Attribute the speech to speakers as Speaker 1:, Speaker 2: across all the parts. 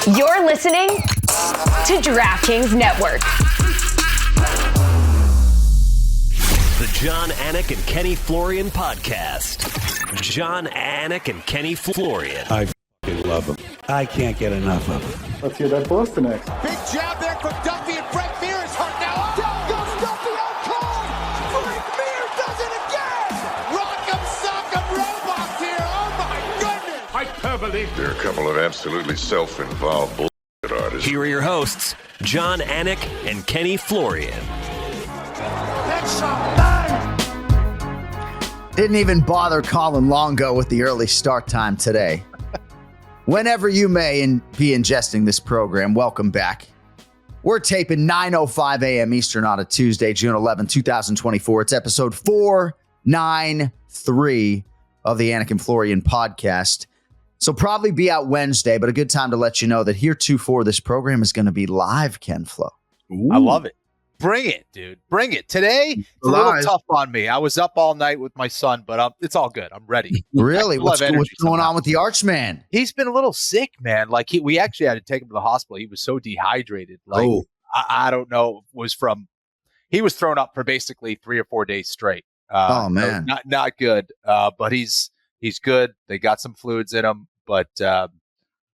Speaker 1: You're listening to DraftKings Network.
Speaker 2: The John Anik and Kenny Florian podcast. John Anik and Kenny Florian.
Speaker 3: I love them. I can't get enough of them.
Speaker 4: Let's hear that Boston next.
Speaker 5: Big jab there from Duffy, and Frank Mir is hurt now. Down goes Duffy out cold. Frank Mir does it again. Rock'em sock'em robots here. Oh my goodness.
Speaker 4: Hyperbole.
Speaker 6: There are a couple of absolutely self-involved bullshit artists.
Speaker 2: Here are your hosts, John Anik and Kenny Florian.
Speaker 5: Headshot bang.
Speaker 7: Didn't even bother calling Longo with the early start time today. Whenever you may be ingesting this program, welcome back. We're taping 9:05 a.m. Eastern on a Tuesday, June 11, 2024. It's episode 493 of the Anik and Florian podcast. So probably be out Wednesday, but a good time to let you know that heretofore this program is going to be live, Ken Flo.
Speaker 8: I love it. Bring it, dude. Bring it. Today, it's a little tough on me. I was up all night with my son, but it's all good. I'm ready.
Speaker 7: Really? What's going on with the Archman?
Speaker 8: He's been a little sick, man. Like we actually had to take him to the hospital. He was so dehydrated. Like I don't know. He was thrown up for basically 3 or 4 days straight.
Speaker 7: Oh man,
Speaker 8: so not good. But he's good. They got some fluids in him, but.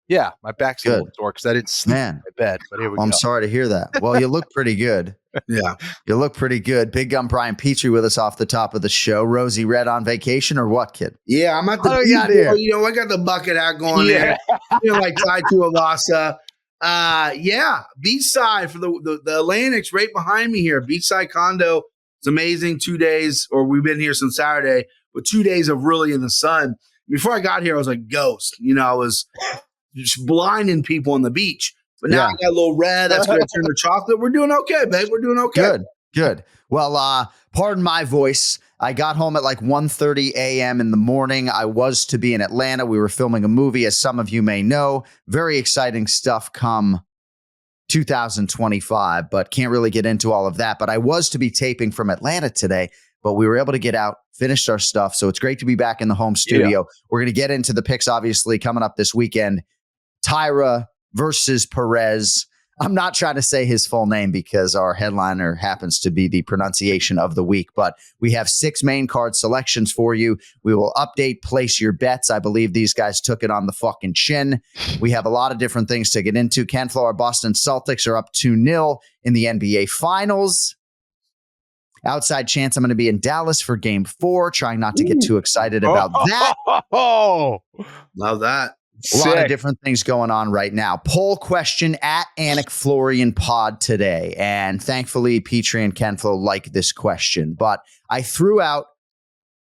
Speaker 8: Yeah, my back's a little sore because I didn't sleep in my bed. But here we go.
Speaker 7: I'm sorry to hear that. Well, you look pretty good.
Speaker 3: Yeah.
Speaker 7: You look pretty good. Big Gun Brian Petrie with us off the top of the show. Rosie Red on vacation or what, kid?
Speaker 3: Yeah, I'm at the
Speaker 7: beach.
Speaker 3: I got the bucket hat going there. Like tied to Avasa. Beachside for the Atlantic's right behind me here. Beachside condo. It's amazing. 2 days, or we've been here since Saturday, but 2 days of really in the sun. Before I got here, I was like ghost. I was just blinding people on the beach. But now I got a little red. That's going to turn to chocolate. We're doing okay, babe. We're doing okay.
Speaker 7: Good. Well, pardon my voice. I got home at like 1:30 a.m. in the morning. I was to be in Atlanta. We were filming a movie, as some of you may know. Very exciting stuff come 2025, but can't really get into all of that. But I was to be taping from Atlanta today, but we were able to get out, finished our stuff. So it's great to be back in the home studio. Yeah. We're going to get into the picks, obviously, coming up this weekend. Taira versus Perez. I'm not trying to say his full name because our headliner happens to be the pronunciation of the week, but we have 6 main card selections for you. We will update, place your bets. I believe these guys took it on the fucking chin. We have a lot of different things to get into. Ken Flo, our Boston Celtics are up 2-0 in the NBA Finals. Outside chance I'm going to be in Dallas for game 4. Trying not to get too excited about that.
Speaker 3: Love that.
Speaker 7: A lot of different things going on right now. Poll question at ANIKFLORIANPOD today. And thankfully, Petrie and Ken Flo like this question. But I threw out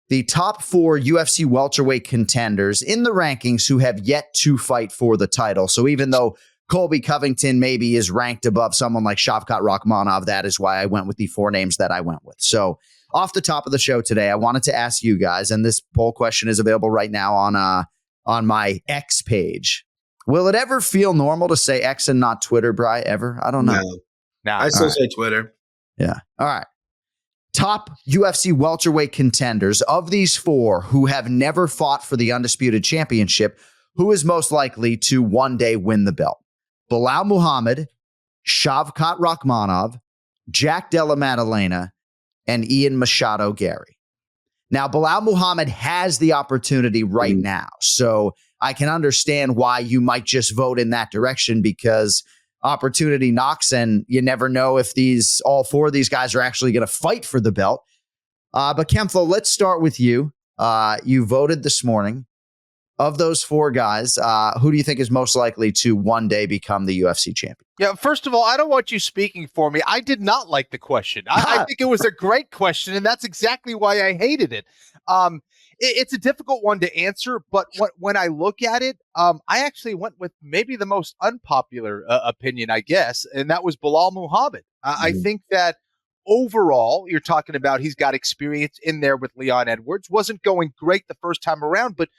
Speaker 7: the top 4 UFC welterweight contenders in the rankings who have yet to fight for the title. So even though Colby Covington maybe is ranked above someone like Shavkat Rakhmonov, that is why I went with the 4 names that I went with. So off the top of the show today, I wanted to ask you guys, and this poll question is available right now on my X page. Will it ever feel normal to say X and not Twitter, Bri? Ever? I don't know.
Speaker 3: No. I still say Twitter.
Speaker 7: Yeah. All right. Top UFC welterweight contenders of these 4 who have never fought for the undisputed championship, who is most likely to one day win the belt? Bilal Muhammad, Shavkat Rakhmonov, Jack Della Maddalena, and Ian Machado Gary. Now, Bilal Muhammad has the opportunity right now, so I can understand why you might just vote in that direction because opportunity knocks, and you never know if all 4 of these guys are actually going to fight for the belt. But Ken Flo, let's start with you. You voted this morning. Of those 4 guys, who do you think is most likely to one day become the UFC champion?
Speaker 8: Yeah, first of all, I don't want you speaking for me. I did not like the question. I think it was a great question, and that's exactly why I hated it. It's a difficult one to answer, but when I look at it, I actually went with maybe the most unpopular opinion, I guess, and that was Bilal Muhammad. I think that overall, you're talking about he's got experience in there with Leon Edwards. Wasn't going great the first time around, but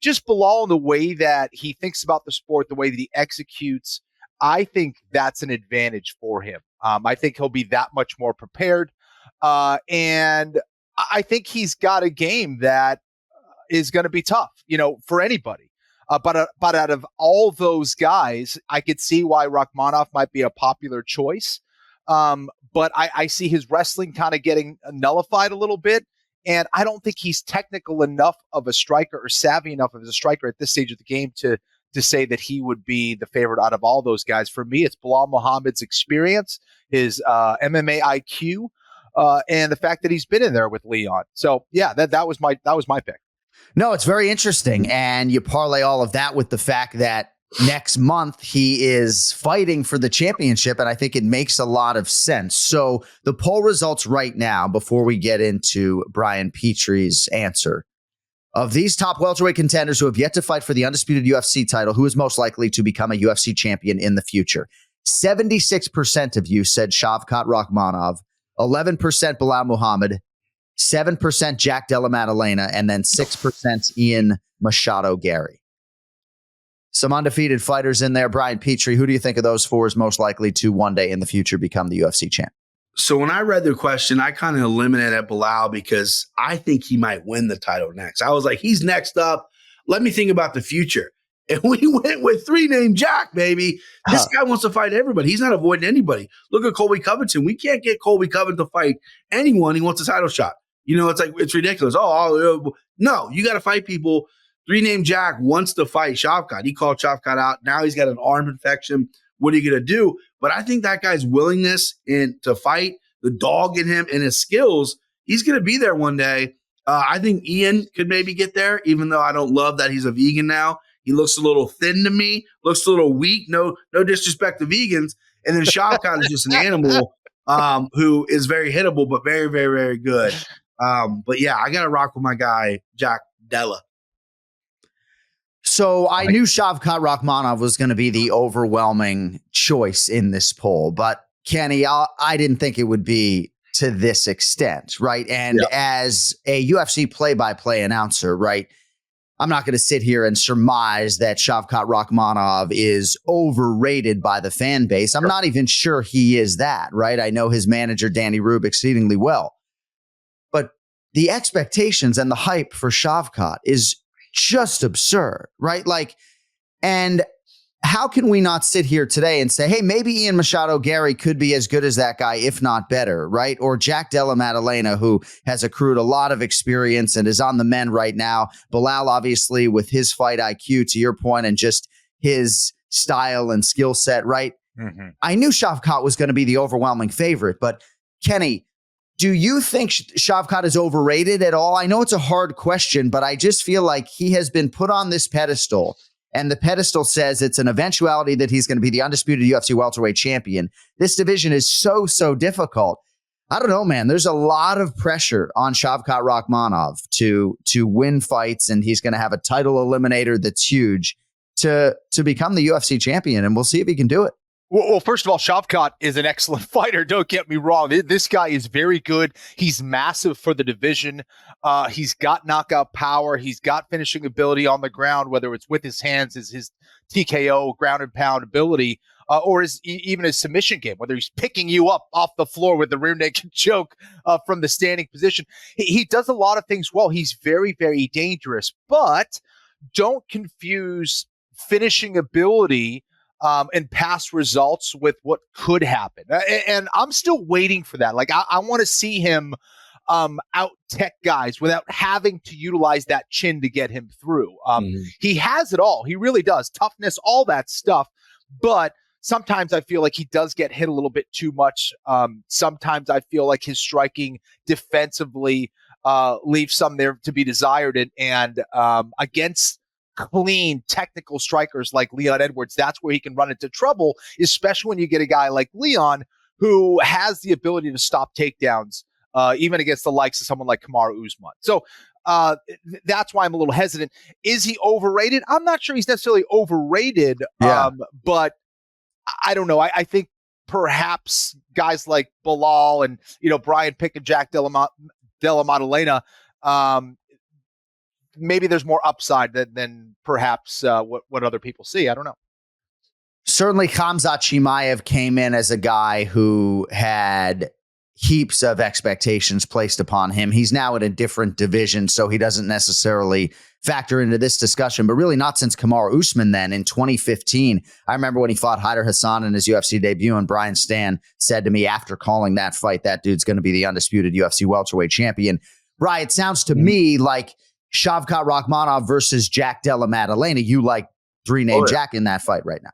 Speaker 8: just Bilal in the way that he thinks about the sport, the way that he executes, I think that's an advantage for him. I think he'll be that much more prepared. And I think he's got a game that is going to be tough, for anybody. But out of all those guys, I could see why Rachmanov might be a popular choice. But I see his wrestling kind of getting nullified a little bit. And I don't think he's technical enough of a striker or savvy enough of a striker at this stage of the game to say that he would be the favorite out of all those guys. For me, it's Bilal Muhammad's experience, his MMA IQ, and the fact that he's been in there with Leon. So yeah, that was my pick.
Speaker 7: No, it's very interesting. And you parlay all of that with the fact that next month he is fighting for the championship. And I think it makes a lot of sense. So the poll results right now, before we get into Brian Petrie's answer, of these top welterweight contenders who have yet to fight for the undisputed UFC title, who is most likely to become a UFC champion in the future? 76% of you said Shavkat Rakhmonov, 11% Bilal Muhammad, 7% Jack Della Maddalena, and then 6% Ian Machado Gary. Some undefeated fighters in there. Brian Petrie, who do you think of those four is most likely to one day in the future become the UFC champ?
Speaker 3: So when I read the question, I kind of eliminated Bilal because I think he might win the title next. I was like, he's next up. Let me think about the future. And we went with three-name Jack, baby. This guy wants to fight everybody. He's not avoiding anybody. Look at Colby Covington. We can't get Colby Covington to fight anyone. He wants a title shot. You know, it's ridiculous. No, you got to fight people. Three-name Jack wants to fight Shavkat. He called Shavkat out. Now he's got an arm infection. What are you going to do? But I think that guy's willingness to fight, the dog in him and his skills, he's going to be there one day. I think Ian could maybe get there, even though I don't love that he's a vegan now. He looks a little thin to me, looks a little weak. No disrespect to vegans. And then Shavkat is just an animal who is very hittable, but very, very, very good. But yeah, I got to rock with my guy, Jack Della.
Speaker 7: So I knew Shavkat Rakhmonov was going to be the overwhelming choice in this poll, but Kenny, I didn't think it would be to this extent, right? And as a UFC play-by-play announcer, right, I'm not going to sit here and surmise that Shavkat Rakhmonov is overrated by the fan base. I'm not even sure he is that, right? I know his manager, Danny Rube, exceedingly well. But the expectations and the hype for Shavkat is just absurd, right? Like, and how can we not sit here today and say, hey, maybe Ian Machado Gary could be as good as that guy, if not better, right? Or Jack Della Maddalena, who has accrued a lot of experience and is on the mend right now. Bilal, obviously, with his fight IQ, to your point, and just his style and skill set, right? Mm-hmm. I knew Shavkat was going to be the overwhelming favorite, but Kenny, do you think Shavkat is overrated at all? I know it's a hard question, but I just feel like he has been put on this pedestal, and the pedestal says it's an eventuality that he's going to be the undisputed UFC welterweight champion. This division is so difficult. I don't know, man. There's a lot of pressure on Shavkat Rakhmonov to win fights, and he's going to have a title eliminator that's huge to become the UFC champion, and we'll see if he can do it.
Speaker 8: Well, first of all, Shavkat is an excellent fighter. Don't get me wrong. This guy is very good. He's massive for the division. He's got knockout power. He's got finishing ability on the ground, whether it's with his hands, his TKO, ground and pound ability, or even his submission game, whether he's picking you up off the floor with the rear naked choke from the standing position. He does a lot of things well. He's very, very dangerous. But don't confuse finishing ability and past results with what could happen. And I'm still waiting for that. Like, I want to see him out tech guys without having to utilize that chin to get him through. He has it all. He really does. Toughness, all that stuff. But sometimes I feel like he does get hit a little bit too much. Sometimes I feel like his striking defensively leaves some there to be desired. And against clean technical strikers like Leon Edwards, that's where he can run into trouble, especially when you get a guy like Leon who has the ability to stop takedowns, even against the likes of someone like Kamaru Usman. So that's why I'm a little hesitant. Is he overrated? I'm not sure he's necessarily overrated, but I don't know. I think perhaps guys like Bilal and Brian Pick and Jack Della Maddalena, maybe there's more upside than perhaps what other people see. I don't know.
Speaker 7: Certainly, Khamzat Chimaev came in as a guy who had heaps of expectations placed upon him. He's now in a different division, so he doesn't necessarily factor into this discussion, but really not since Kamaru Usman then in 2015. I remember when he fought Haider Hassan in his UFC debut, and Brian Stan said to me after calling that fight, that dude's going to be the undisputed UFC welterweight champion. Brian, it sounds to me like Shavkat Rakhmonov versus Jack Della Maddalena. You like three-name Jack in that fight right now.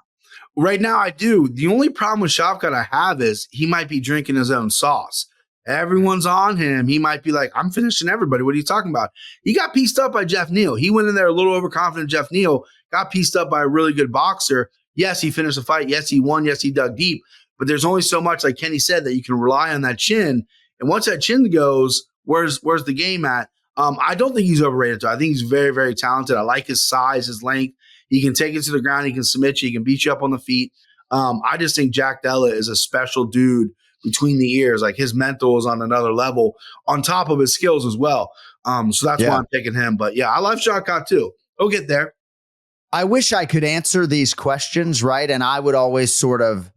Speaker 3: Right now, I do. The only problem with Shavkat I have is he might be drinking his own sauce. Everyone's on him. He might be like, I'm finishing everybody. What are you talking about? He got pieced up by Jeff Neal. He went in there a little overconfident. Jeff Neal got pieced up by a really good boxer. Yes, he finished the fight. Yes, he won. Yes, he dug deep. But there's only so much, like Kenny said, that you can rely on that chin. And once that chin goes, where's the game at? I don't think he's overrated. I think he's very, very talented. I like his size, his length. He can take it to the ground. He can submit you. He can beat you up on the feet. I just think Jack Della is a special dude between the ears. Like his mental is on another level on top of his skills as well. So that's why I'm picking him. But yeah, I love Shavkat too. He'll get there.
Speaker 7: I wish I could answer these questions, right? And I would always sort of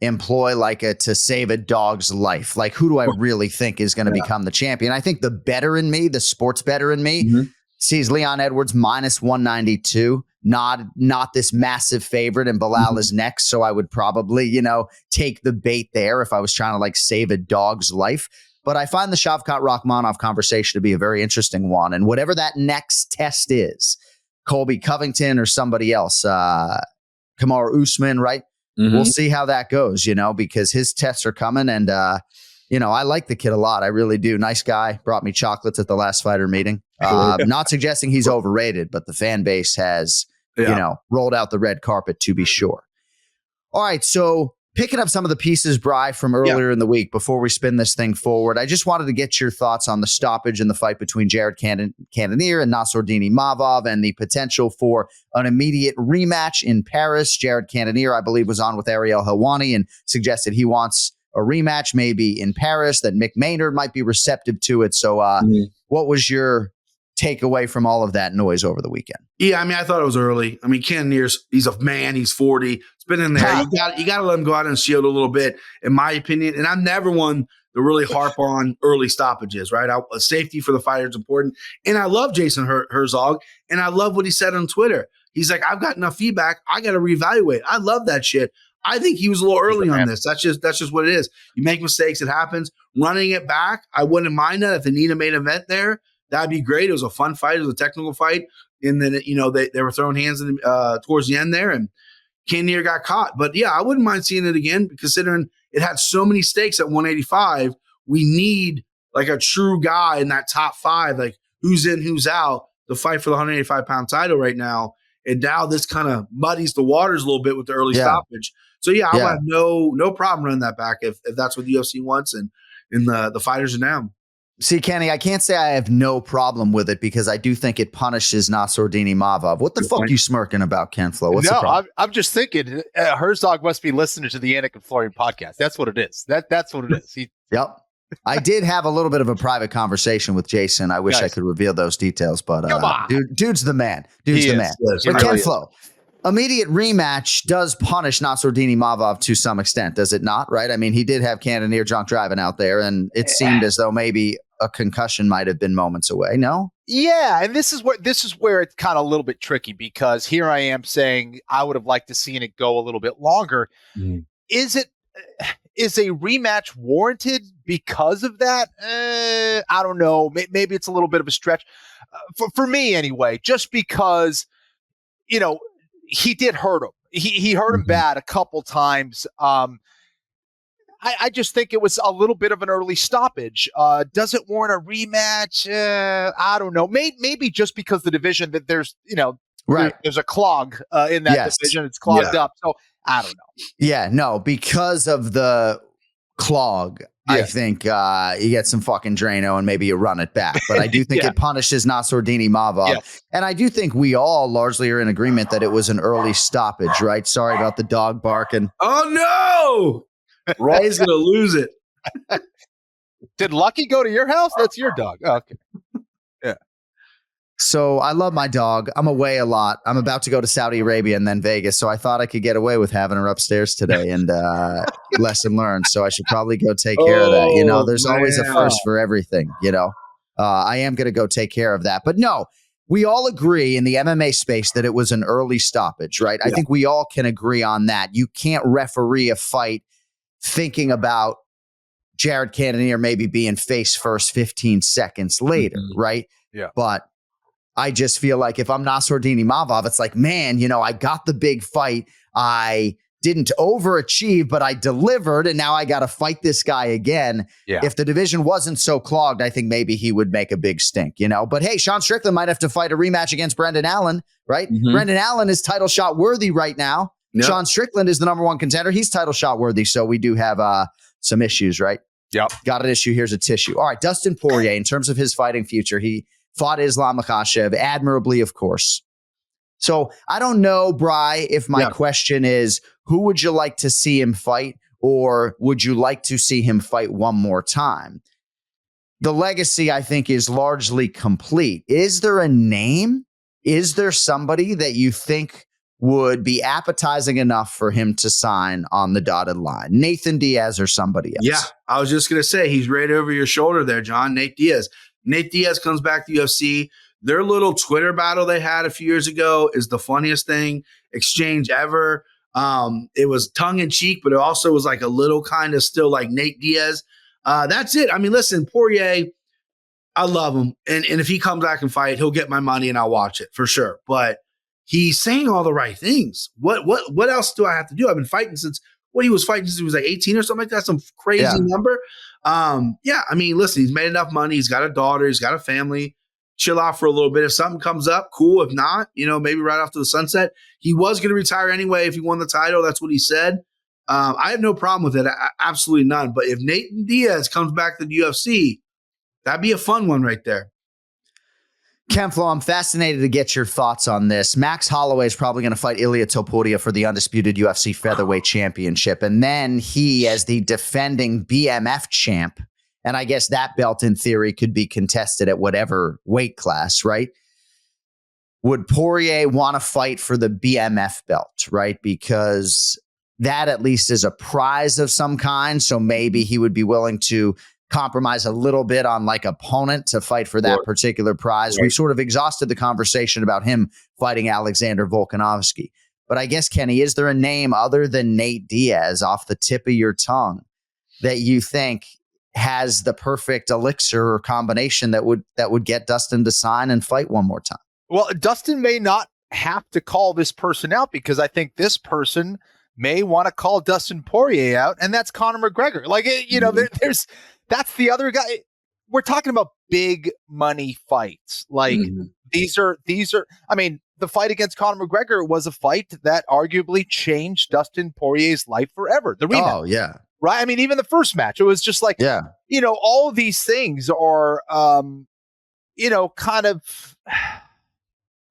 Speaker 7: employ like a to save a dog's life. Like, who do I really think is going to become the champion? I think the better in me, the sports better in me, sees Leon Edwards minus 192. Not this massive favorite, and Bilal is next. So I would probably, take the bait there if I was trying to like save a dog's life. But I find the Shavkat Rakhmonov conversation to be a very interesting one. And whatever that next test is, Colby Covington or somebody else, Kamaru Usman, right? We'll see how that goes, because his tests are coming. And, I like the kid a lot. I really do. Nice guy. Brought me chocolates at the last fighter meeting. Not suggesting he's overrated, but the fan base has, rolled out the red carpet to be sure. All right. So picking up some of the pieces, Bri, from earlier in the week before we spin this thing forward, I just wanted to get your thoughts on the stoppage in the fight between Jared Cannonier and Nassourdini Mavov and the potential for an immediate rematch in Paris. Jared Cannonier, I believe, was on with Ariel Helwani and suggested he wants a rematch maybe in Paris, that Mick Maynard might be receptive to it. So what was your takeaway from all of that noise over the weekend?
Speaker 3: Yeah, I thought it was early. Cannonier's, he's a man. He's 40. It's been in there. You got to let him go out and shield a little bit, in my opinion. And I'm never one to really harp on early stoppages, right? Safety for the fighter is important. And I love Jason Herzog, and I love what he said on Twitter. He's like, I've got enough feedback. I got to reevaluate. I love that shit. I think he was a little early on this. That's just what it is. You make mistakes. It happens. Running it back, I wouldn't mind that if they need a main event there. That'd be great. It was a fun fight. It was a technical fight. And then, they were throwing hands in, towards the end there, and Cannonier got caught. But, yeah, I wouldn't mind seeing it again, considering it had so many stakes at 185. We need, like, a true guy in that top five, like, who's in, who's out, to fight for the 185-pound title right now. And now this kind of muddies the waters a little bit with the early stoppage. So, yeah, I'll have no problem running that back if that's what the UFC wants and the fighters are down.
Speaker 7: See, Kenny, I can't say I have no problem with it because I do think it punishes Nassourdini Mavov. What the fuck are you smirking about, Ken Flo? What's the problem?
Speaker 8: I'm just thinking Herzog must be listening to the Anik and Florian podcast. That's what it is. That's what it is.
Speaker 7: Yep. I did have a little bit of a private conversation with Jason. I wish I could reveal those details, but dude's the man. Dude's the man. But Ken Flo, immediate rematch does punish Nassourdini Mavov to some extent, does it not? Right? He did have Cannonier drunk driving out there, and it seemed as though maybe a concussion might have been moments away. No?
Speaker 8: Yeah, and this is where it's kind of a little bit tricky, because here I am saying I would have liked to seen it go a little bit longer. Is a rematch warranted because of that? I don't know. Maybe it's a little bit of a stretch for me anyway, just because, he did hurt him. He hurt him bad a couple times. I just think it was a little bit of an early stoppage. Does it warrant a rematch? I don't know. Maybe just because the division that there's a clog in that division. It's clogged up. So I don't know.
Speaker 7: Yeah, no, because of the clog, I think you get some fucking Drano and maybe you run it back. But I do think it punishes Nassourdini Mavov. Yeah. And I do think we all largely are in agreement that it was an early stoppage, right? Sorry about the dog barking.
Speaker 3: Oh, no! Ray's going to lose it.
Speaker 8: Did Lucky go to your house? That's your dog. Oh, okay. Yeah.
Speaker 7: So I love my dog. I'm away a lot. I'm about to go to Saudi Arabia and then Vegas. So I thought I could get away with having her upstairs today, and lesson learned. So I should probably go take care of that. There's always a first for everything, I am going to go take care of that. But no, we all agree in the MMA space that it was an early stoppage, right? I think we all can agree on that. You can't referee a fight thinking about Jared Cannonier maybe being face first 15 seconds later, right?
Speaker 8: Yeah.
Speaker 7: But I just feel like if I'm Nassourdini Mavov, it's like, man, I got the big fight. I didn't overachieve, but I delivered, and now I got to fight this guy again.
Speaker 8: Yeah.
Speaker 7: If the division wasn't so clogged, I think maybe he would make a big stink, But hey, Sean Strickland might have to fight a rematch against Brendan Allen, right? Brendan Allen is title shot worthy right now. Yep. Sean Strickland is the number one contender. He's title shot worthy, so we do have some issues, right?
Speaker 8: Yep.
Speaker 7: Got an issue. Here's a tissue. All right, Dustin Poirier, in terms of his fighting future, he fought Islam Makhachev admirably, of course. So I don't know, Bri, if my question is, who would you like to see him fight, or would you like to see him fight one more time? The legacy, I think, is largely complete. Is there a name? Is there somebody that you think would be appetizing enough for him to sign on the dotted line? Nathan Diaz or somebody else?
Speaker 3: Yeah, I was just going to say, he's right over your shoulder there, John. Nate Diaz. Nate Diaz comes back to UFC. Their little Twitter battle they had a few years ago is the funniest exchange ever. It was tongue in cheek, but it also was like a little kind of still like Nate Diaz. That's it. I mean, listen, Poirier, I love him. And if he comes back and fight, he'll get my money and I'll watch it for sure. But he's saying all the right things. What else do I have to do? I've been fighting since he was fighting since he was like 18 or something like that. Some crazy number. I mean, listen, he's made enough money. He's got a daughter. He's got a family. Chill out for a little bit. If something comes up, cool. If not, maybe right off to the sunset. He was going to retire anyway if he won the title. That's what he said. I have no problem with it. Absolutely none. But if Nathan Diaz comes back to the UFC, that'd be a fun one right there.
Speaker 7: Kenflo, I'm fascinated to get your thoughts on this. Max Holloway is probably going to fight Ilia Topuria for the undisputed UFC featherweight championship. And then he, as the defending BMF champ, and I guess that belt in theory could be contested at whatever weight class, right? Would Poirier want to fight for the BMF belt, right? Because that at least is a prize of some kind. So maybe he would be willing to compromise a little bit on like opponent to fight for that particular prize. Right. We've sort of exhausted the conversation about him fighting Alexander Volkanovski. But I guess, Kenny, is there a name other than Nate Diaz off the tip of your tongue that you think has the perfect elixir or combination that would get Dustin to sign and fight one more time?
Speaker 8: Well, Dustin may not have to call this person out because I think this person may want to call Dustin Poirier out, and that's Conor McGregor. Like, that's the other guy. We're talking about big money fights. Like these are, I mean, the fight against Conor McGregor was a fight that arguably changed Dustin Poirier's life forever. The rematch.
Speaker 7: Oh, yeah.
Speaker 8: Right. I mean, even the first match, it was just like, all of these things are, kind of,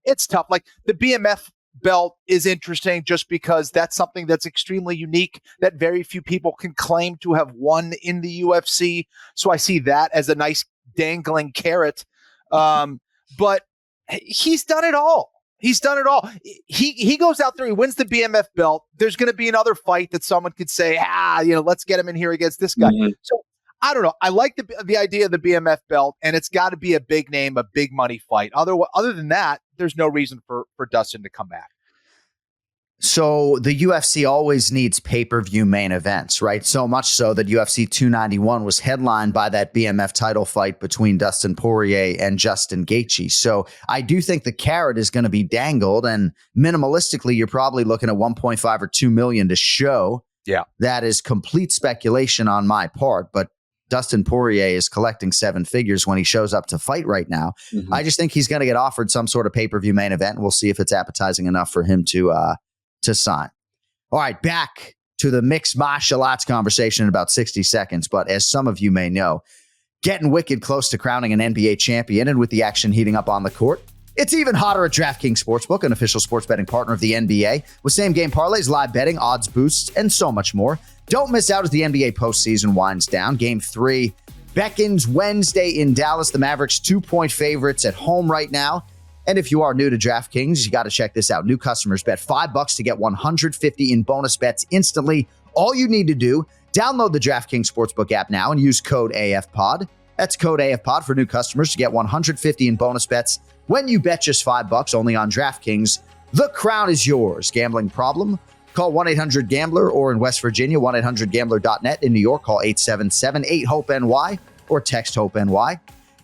Speaker 8: it's tough. Like the BMF belt is interesting just because that's something that's extremely unique that very few people can claim to have won in the UFC. So I see that as a nice dangling carrot. But he's done it all. He's done it all. He goes out there, he wins the BMF belt. There's going to be another fight that someone could say, let's get him in here against this guy. So I don't know. I like the idea of the BMF belt, and it's got to be a big name, a big money fight. Other than that, there's no reason for Dustin to come back.
Speaker 7: So the UFC always needs pay-per-view main events, right? So much so that UFC 291 was headlined by that BMF title fight between Dustin Poirier and Justin Gaethje. So I do think the carrot is going to be dangled, and minimalistically, you're probably looking at 1.5 or 2 million to show.
Speaker 8: Yeah.
Speaker 7: That is complete speculation on my part, but Dustin Poirier is collecting 7 figures when he shows up to fight right now. I just think he's going to get offered some sort of pay-per-view main event, and we'll see if it's appetizing enough for him to sign. All right, back to the mixed martial arts conversation in about 60 seconds. But as some of you may know, getting wicked close to crowning an NBA champion, and with the action heating up on the court, it's even hotter at DraftKings Sportsbook, an official sports betting partner of the NBA, with same-game parlays, live betting, odds boosts, and so much more. Don't miss out as the NBA postseason winds down. Game 3 beckons Wednesday in Dallas. The Mavericks 2-point favorites at home right now. And if you are new to DraftKings, you got to check this out. New customers bet $5 to get $150 in bonus bets instantly. All you need to do, download the DraftKings Sportsbook app now and use code AFPOD. That's code AFPOD for new customers to get $150 in bonus bets when you bet just $5 only on DraftKings. The crown is yours. Gambling problem? Call 1-800-GAMBLER or in West Virginia, 1-800-GAMBLER.net. In New York, call 877-8-HOPE-NY or text HOPE-NY.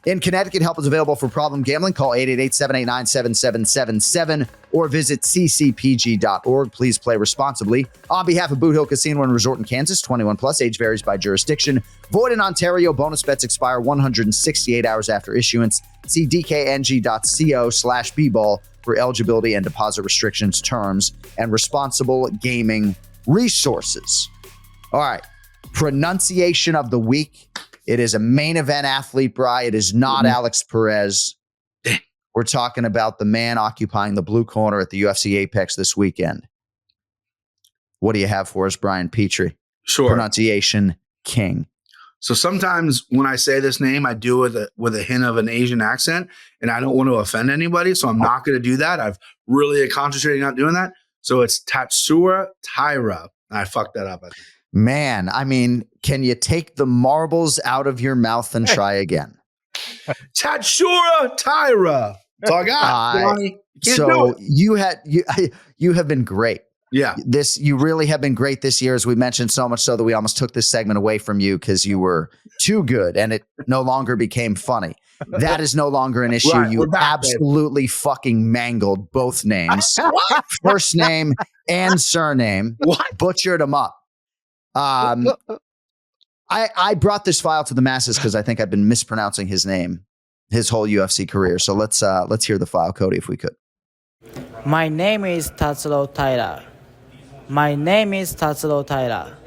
Speaker 7: In Connecticut, help is available for problem gambling. Call 888-789-7777 or visit ccpg.org. Please play responsibly. On behalf of Boot Hill Casino and Resort in Kansas, 21 plus, age varies by jurisdiction. Void in Ontario. Bonus bets expire 168 hours after issuance. See dkng.co/bball for eligibility and deposit restrictions, terms, and responsible gaming resources. All right. Pronunciation of the week. It is a main event athlete, Bri. It is not Alex Perez. We're talking about the man occupying the blue corner at the UFC Apex this weekend. What do you have for us, Brian Petrie?
Speaker 3: Sure.
Speaker 7: Pronunciation king.
Speaker 3: So sometimes when I say this name, I do it with a hint of an Asian accent, and I don't want to offend anybody, so I'm not going to do that. I've really concentrated on not doing that. So it's Tatsuro Taira. I fucked that up, I think.
Speaker 7: Man, I mean, can you take the marbles out of your mouth and try again?
Speaker 3: Tatsuro Taira. That's all I got. Johnny. You can't do it.
Speaker 7: You have been great.
Speaker 3: Yeah.
Speaker 7: You really have been great this year, as we mentioned, so much so that we almost took this segment away from you because you were too good and it no longer became funny. That is no longer an issue.
Speaker 3: Right,
Speaker 7: you absolutely fucking mangled both names. First name and surname.
Speaker 3: What?
Speaker 7: Butchered them up. I brought this file to the masses because I think I've been mispronouncing his name his whole UFC career. So let's hear the file, Cody, if we could.
Speaker 9: My name is Tatsuro Taira. My name is Tatsuro Taira.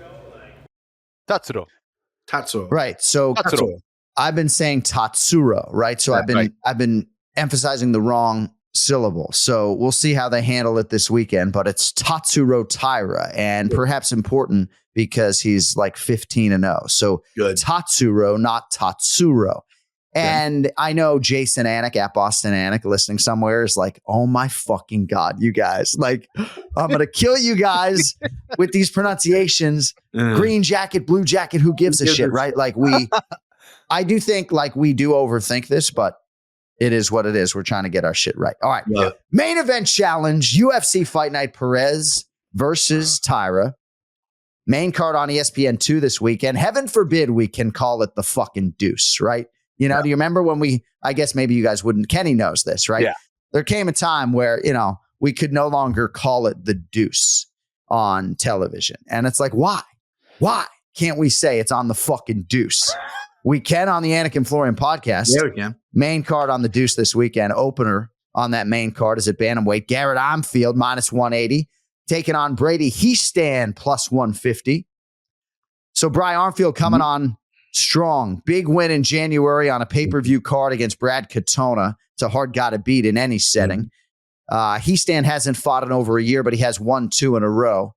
Speaker 8: Tatsuro.
Speaker 7: Right. So
Speaker 3: Tatsuro.
Speaker 7: I've been saying Tatsuro, right? So I've been emphasizing the wrong syllable. So we'll see how they handle it this weekend, but it's Tatsuro Taira, and perhaps important because he's like 15-0. So
Speaker 3: good. Tatsuro,
Speaker 7: not Tatsuro. And I know Jason Anik at Boston Anik listening somewhere is like, oh my fucking God, you guys, like, I'm going to kill you guys with these pronunciations. Green jacket, blue jacket, who gives a shit, right? Like I do think like we do overthink this, but it is what it is. We're trying to get our shit right. All right.
Speaker 3: Yeah.
Speaker 7: Main event challenge, UFC Fight Night, Perez versus Taira. Main card on ESPN2 this weekend. Heaven forbid we can call it the fucking deuce, right? You know, do you remember when I guess maybe you guys wouldn't, Kenny knows this, right?
Speaker 8: Yeah.
Speaker 7: There came a time where, we could no longer call it the deuce on television. And it's like, why? Why can't we say it's on the fucking deuce? We can on the Anik and Florian podcast.
Speaker 3: Yeah, we can.
Speaker 7: Main card on the deuce this weekend. Opener on that main card is at bantamweight. Garrett Armfield minus 180. Taking on Brady Heastan plus 150. So Brian Armfield coming on strong. Big win in January on a pay-per-view card against Brad Katona. It's a hard guy to beat in any setting. Heastan hasn't fought in over a year, but he has won 2 in a row.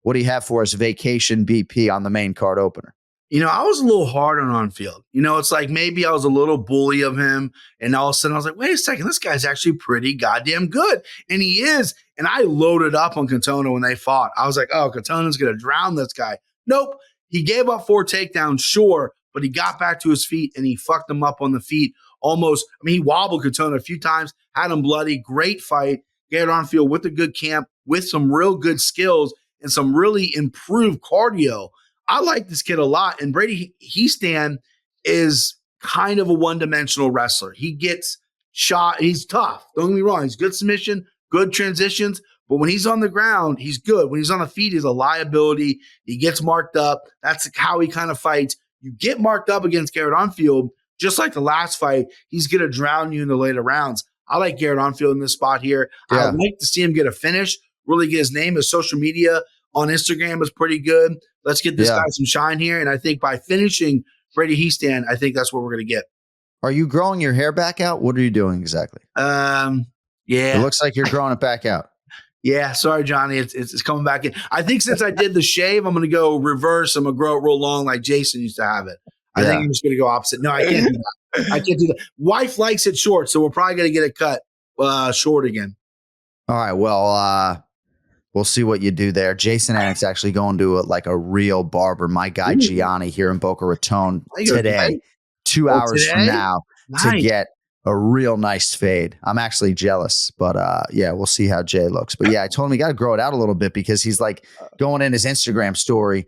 Speaker 7: What do you have for us, Vacation BP, on the main card opener?
Speaker 3: I was a little hard on field. It's like maybe I was a little bully of him. And all of a sudden I was like, wait a second, this guy's actually pretty goddamn good. And he is. And I loaded up on Katona when they fought. I was like, oh, Katona's going to drown this guy. Nope. He gave up 4 takedowns, sure, but he got back to his feet and he fucked him up on the feet almost. I mean, he wobbled Katona a few times, had him bloody. Great fight. Garrett Armfield with a good camp, with some real good skills and some really improved cardio. I like this kid a lot. And Brady Heastan is kind of a one-dimensional wrestler. He gets shot. He's tough. Don't get me wrong. He's good submission, good transitions. But when he's on the ground, he's good. When he's on the feet, he's a liability. He gets marked up. That's how he kind of fights. You get marked up against Garrett Armfield, just like the last fight, he's going to drown you in the later rounds. I like Garrett Armfield in this spot here. Yeah. I'd like to see him get a finish, really get his name. His social media on Instagram is pretty good. Let's get this guy some shine here. And I think by finishing Brady Heastan, I think that's what we're going to get.
Speaker 7: Are you growing your hair back out? What are you doing exactly?
Speaker 3: Yeah.
Speaker 7: It looks like you're growing it back out.
Speaker 3: Yeah, sorry, Johnny. It's coming back in. I think since I did the shave, I'm going to go reverse. I'm going to grow it real long like Jason used to have it. I think I'm just going to go opposite. No, I can't do that. I can't do that. Wife likes it short, so we're probably going to get it cut short again.
Speaker 7: All right, well, we'll see what you do there. Jason Anik's actually going to a real barber. My guy Gianni here in Boca Raton today. 2 hours from now to
Speaker 3: Nice.
Speaker 7: get a real nice fade. I'm actually jealous, but yeah, we'll see how Jay looks. But yeah, I told him he got to grow it out a little bit because he's like going in his Instagram story,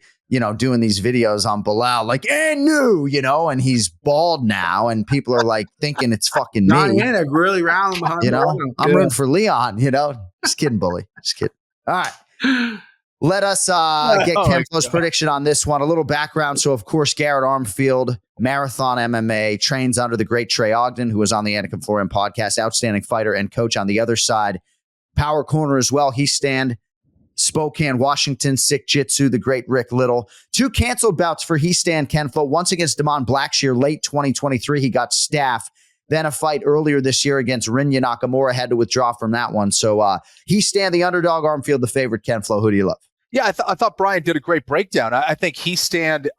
Speaker 7: doing these videos on Bilal, like, and new, and he's bald now, and people are like thinking it's fucking me.
Speaker 3: Anik really round behind
Speaker 7: I'm rooting for Leon, Just kidding, bully. Just kidding. All right. Let us get Ken Flo's prediction on this one. A little background. So, of course, Garrett Armfield, Marathon MMA, trains under the great Trey Ogden, who was on the Anik Florian podcast, outstanding fighter and coach on the other side. Power corner as well. He stand Spokane, Washington, Sick Jitsu, the great Rick Little. 2 canceled bouts for He Stand Ken Flo. Once against Damon Blackshear, late 2023. He got staff. Then a fight earlier this year against Rinya Nakamura, had to withdraw from that one. So He Stand the underdog, Armfield the favorite. Ken Flo, who do you love?
Speaker 8: Yeah, I thought Brian did a great breakdown. I think He Stand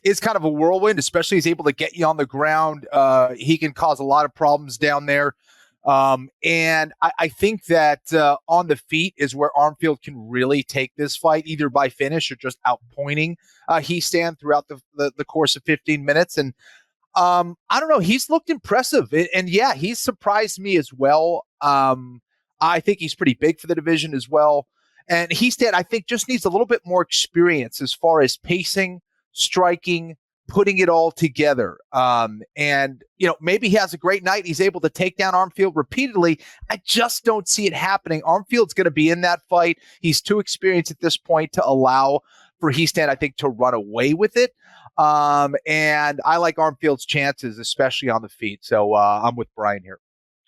Speaker 8: is kind of a whirlwind, especially he's able to get you on the ground. He can cause a lot of problems down there. And I think that on the feet is where Armfield can really take this fight, either by finish or just outpointing He Stand throughout the course of 15 minutes. And I don't know, he's looked impressive. And yeah, he's surprised me as well. I think he's pretty big for the division as well. And He Stand, I think, just needs a little bit more experience as far as pacing, striking, putting it all together. And, maybe he has a great night. He's able to take down Armfield repeatedly. I just don't see it happening. Armfield's going to be in that fight. He's too experienced at this point to allow for He Stand, I think, to run away with it. And I like Armfield's chances, especially on the feet. So I'm with Brian here.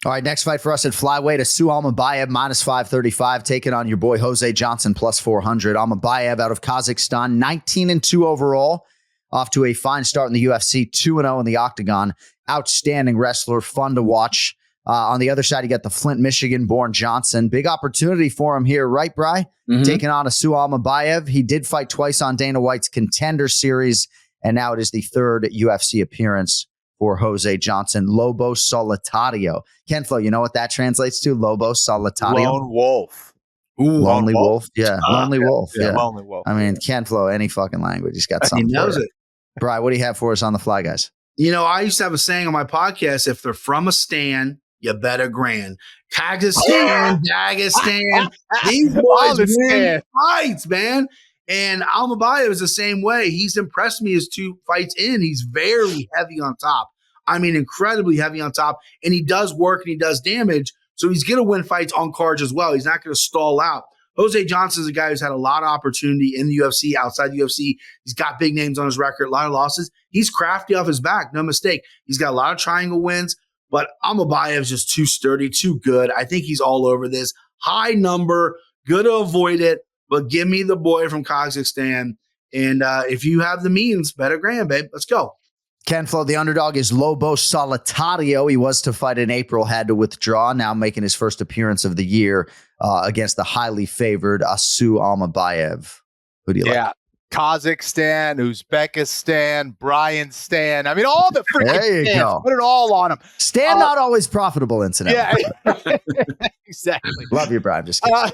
Speaker 7: All right, next fight for us at flyweight, Asu Almabayev, minus 535, taking on your boy Jose Johnson, plus 400. Almabayev out of Kazakhstan, 19-2 overall, off to a fine start in the UFC, 2-0 in the octagon. Outstanding wrestler, fun to watch. On the other side, you got the Flint, Michigan-born Johnson. Big opportunity for him here, right, Bri? Mm-hmm. Taking on Asu Almabayev. He did fight twice on Dana White's Contender Series, and now it is the 3rd UFC appearance for Jose Johnson. Lobo Solitario. Ken Flo, you know what that translates to? Lobo Solitario.
Speaker 8: Lone wolf.
Speaker 7: Ooh, Lonely wolf. Yeah. Lonely wolf. Yeah.
Speaker 8: Lonely wolf.
Speaker 7: I mean, Ken Flo, any fucking language. He's got something.
Speaker 3: He knows it.
Speaker 7: Bri, what do you have for us on the fly, guys?
Speaker 3: I used to have a saying on my podcast, if they're from a stand, you better grand. Kazakhstan, Dagestan, these boys win fights, man. And Almabayev is the same way. He's impressed me his 2 fights in. He's very heavy on top. I mean, incredibly heavy on top. And he does work and he does damage. So he's going to win fights on cards as well. He's not going to stall out. Jose Johnson is a guy who's had a lot of opportunity in the UFC, outside the UFC. He's got big names on his record, a lot of losses. He's crafty off his back, no mistake. He's got a lot of triangle wins. But Almabayev is just too sturdy, too good. I think he's all over this. High number, good to avoid it. But give me the boy from Kazakhstan. And if you have the means, better grand, babe. Let's go.
Speaker 7: Ken Flo, the underdog is Lobo Solitario. He was to fight in April, had to withdraw. Now making his first appearance of the year against the highly favored Asu Almabayev. Who do you like?
Speaker 8: Kazakhstan, Uzbekistan, Brian Stan. I mean, all the freaking
Speaker 7: there you
Speaker 8: stands.
Speaker 7: go.
Speaker 8: Put it all on him.
Speaker 7: Stan not always profitable, incidentally.
Speaker 8: Yeah, exactly.
Speaker 7: Love you, Brian. Just kidding.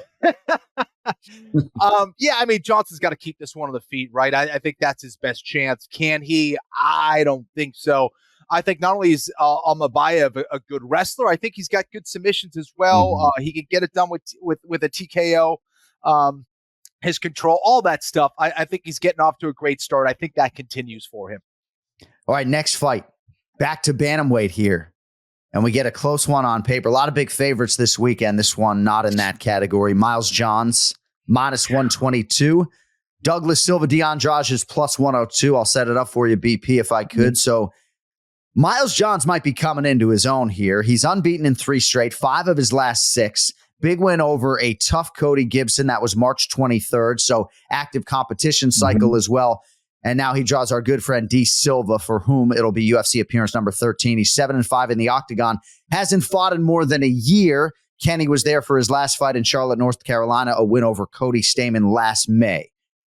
Speaker 8: Yeah, I mean, Johnson's got to keep this one on the feet, right? I think that's his best chance. Can he? I don't think so. I think not only is Almabayev a good wrestler, I think he's got good submissions as well. Mm-hmm. He could get it done with a TKO. His control, all that stuff. I think he's getting off to a great start. I think that continues for him.
Speaker 7: All right, next fight. Back to bantamweight here. And we get a close one on paper. A lot of big favorites this weekend. This one not in that category. Miles Johns, minus 122. Douglas Silva, D'Andrade is plus 102. I'll set it up for you, BP, if I could. So Miles Johns might be coming into his own here. He's unbeaten in 3 straight, 5 of his last 6. Big win over a tough Cody Gibson. That was March 23rd. So active competition cycle as well. And now he draws our good friend D Silva, for whom it'll be UFC appearance number 13. He's 7-5 in the octagon. Hasn't fought in more than a year. Kenny was there for his last fight in Charlotte, North Carolina, a win over Cody Stamann last May.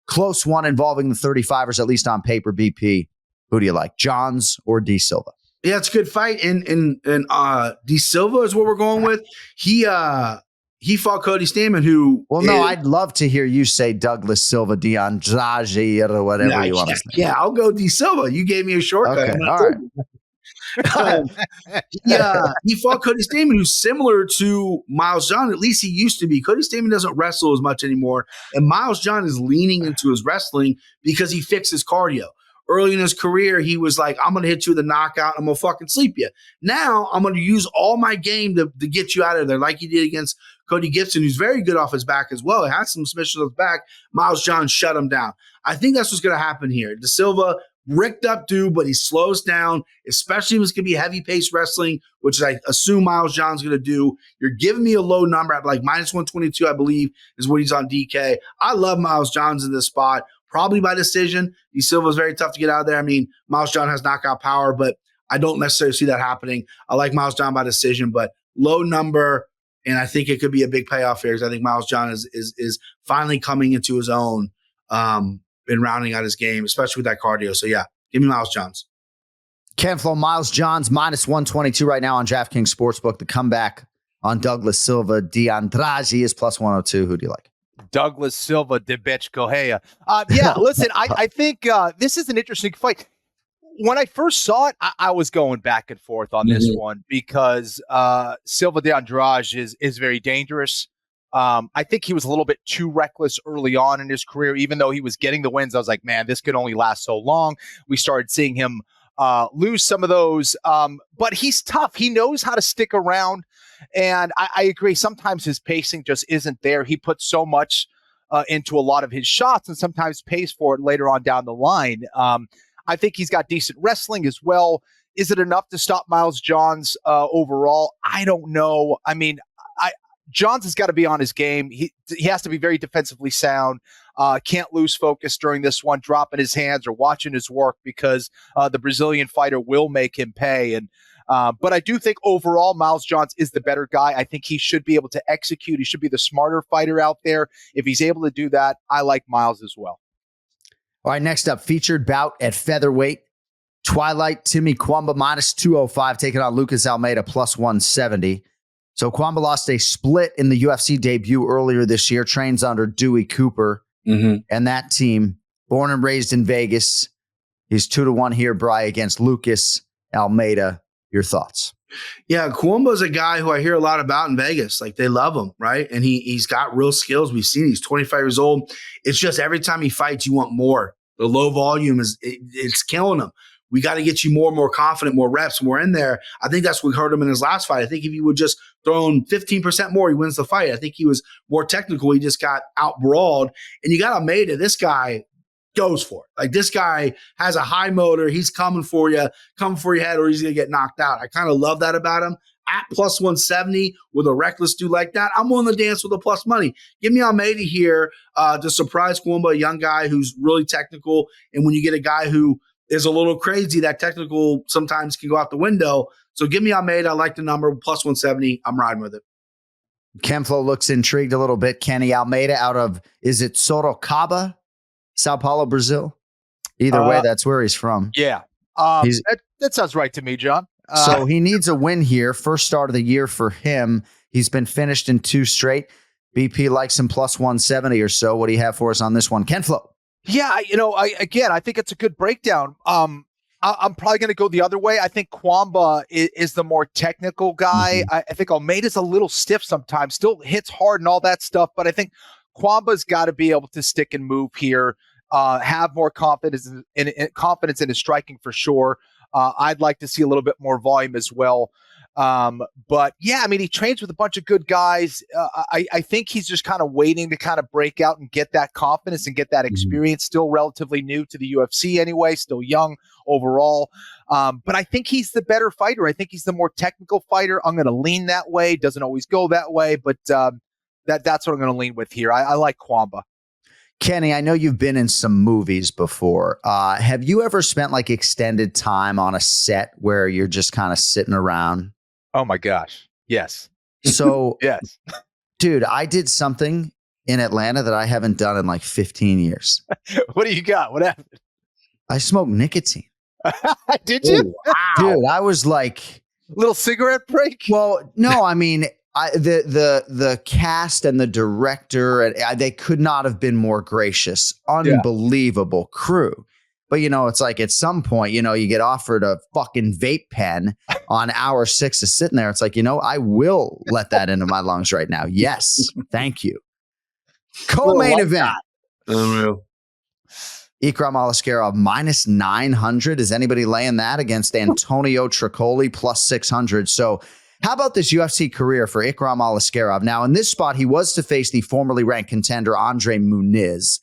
Speaker 7: Close one involving the 35ers, at least on paper, BP. Who do you like, Johns or D Silva?
Speaker 3: Yeah, it's a good fight. And D Silva is what we're going with. he fought Cody Stamann, who.
Speaker 7: Well, no, I'd love to hear you say Douglas Silva, D'Andrade, or whatever you want to say.
Speaker 3: Yeah, I'll go D Silva. You gave me a shortcut.
Speaker 7: Okay, all right.
Speaker 3: Yeah, he fought Cody Stamann, who's similar to Miles John. At least he used to be. Cody Stamann doesn't wrestle as much anymore, and Miles John is leaning into his wrestling because he fixed his cardio. Early in his career, he was like, I'm going to hit you with a knockout. I'm going to fucking sleep you. Now, I'm going to use all my game to get you out of there like he did against Cody Gibson, who's very good off his back as well. He has some submissions off his back. Miles John shut him down. I think that's what's going to happen here. De Silva, ricked up dude, but he slows down, especially if it's going to be heavy-paced wrestling, which I assume Miles John's going to do. You're giving me a low number at like minus 122, I believe, is what he's on DK. I love Miles John's in this spot. Probably by decision. De Silva is very tough to get out of there. I mean, Miles John has knockout power, but I don't necessarily see that happening. I like Miles John by decision, but low number, and I think it could be a big payoff here because I think Miles John is finally coming into his own and rounding out his game, especially with that cardio. So, yeah, give me Miles Johns.
Speaker 7: Ken Flo, Miles Johns, minus 122 right now on DraftKings Sportsbook. The comeback on Douglas Silva. D'Andrade is plus 102. Who do you like?
Speaker 8: Douglas Silva, de Bitch Correa. Yeah, listen, I think this is an interesting fight. When I first saw it, I was going back and forth on this one because Silva de Andrade is very dangerous. I think he was a little bit too reckless early on in his career. Even though he was getting the wins, I was like, man, this could only last so long. We started seeing him lose some of those. But he's tough. He knows how to stick around. And I agree. Sometimes his pacing just isn't there. He puts so much into a lot of his shots and sometimes pays for it later on down the line. I think he's got decent wrestling as well. Is it enough to stop Miles Johns overall? I don't know. I mean, Johns has got to be on his game. He has to be very defensively sound. Can't lose focus during this one, dropping his hands or watching his work because the Brazilian fighter will make him pay. And but I do think overall, Miles Johns is the better guy. I think he should be able to execute. He should be the smarter fighter out there. If he's able to do that, I like Miles as well.
Speaker 7: All right, next up, featured bout at featherweight. Twilight Timmy Kwamba minus 205, taking on Lucas Almeida plus 170. So Kwamba lost a split in the UFC debut earlier this year, trains under Dewey Cooper and that team. Born and raised in Vegas. He's 2-1 here, Bry, against Lucas Almeida. Your thoughts?
Speaker 3: Yeah, Kwamba's a guy who I hear a lot about in Vegas. Like, they love him, right? And he's got real skills. We've seen he's 25 years old. It's just every time he fights, you want more. The low volume it's killing him. We got to get you more and more confident, more reps, more in there. I think that's what hurt him in his last fight. I think if he would just throw in 15% more, he wins the fight. I think he was more technical. He just got out-brawled. And you got Almeida. This guy goes for it. Like, this guy has a high motor. He's coming for you, coming for your head, or he's going to get knocked out. I kind of love that about him. At plus 170 with a reckless dude like that, I'm willing to dance with the plus money. Give me Almeida here to surprise Kwamba, a young guy who's really technical. And when you get a guy who is a little crazy, that technical sometimes can go out the window. So give me Almeida. I like the number, plus 170. I'm riding with it.
Speaker 7: Kenflo looks intrigued a little bit. Kenny Almeida out of, is it Sorocaba, Sao Paulo, Brazil? Either way, that's where he's from.
Speaker 8: Yeah. That sounds right to me, John.
Speaker 7: So he needs a win here. First start of the year for him. He's been finished in 2 straight. BP likes him plus 170 or so. What do you have for us on this one? Kenflo.
Speaker 8: Yeah, I think it's a good breakdown. I'm probably going to go the other way. I think Kwamba is the more technical guy. I think Almeida's a little stiff sometimes, still hits hard and all that stuff. But I think Kwamba's got to be able to stick and move here, have more confidence in his striking for sure. I'd like to see a little bit more volume as well. But yeah, I mean, he trains with a bunch of good guys. I think he's just kind of waiting to kind of break out and get that confidence and get that experience. Still relatively new to the UFC anyway, still young overall. But I think he's the better fighter. I think he's the more technical fighter. I'm going to lean that way. Doesn't always go that way, but that's what I'm going to lean with here. I like Kwamba.
Speaker 7: Kenny, I know you've been in some movies before. Have you ever spent like extended time on a set where you're just kind of sitting around?
Speaker 8: Oh my gosh. Yes.
Speaker 7: So,
Speaker 8: yes,
Speaker 7: dude, I did something in Atlanta that I haven't done in like 15 years.
Speaker 8: What do you got? What happened?
Speaker 7: I smoked nicotine.
Speaker 8: Did you?
Speaker 7: Wow. Dude, I was like,
Speaker 8: little cigarette break.
Speaker 7: Well, no, I mean, The cast and the director, and they could not have been more gracious. Unbelievable crew. But, it's like at some point, you get offered a fucking vape pen on hour 6 of sitting there. It's like, I will let that into my lungs right now. Yes. Thank you. Co-main event.
Speaker 3: Unreal.
Speaker 7: Ikram Alaskarov minus 900. Is anybody laying that against Antonio Tricoli plus 600? So how about this UFC career for Ikram Alaskarov? Now, in this spot, he was to face the formerly ranked contender Andre Muniz.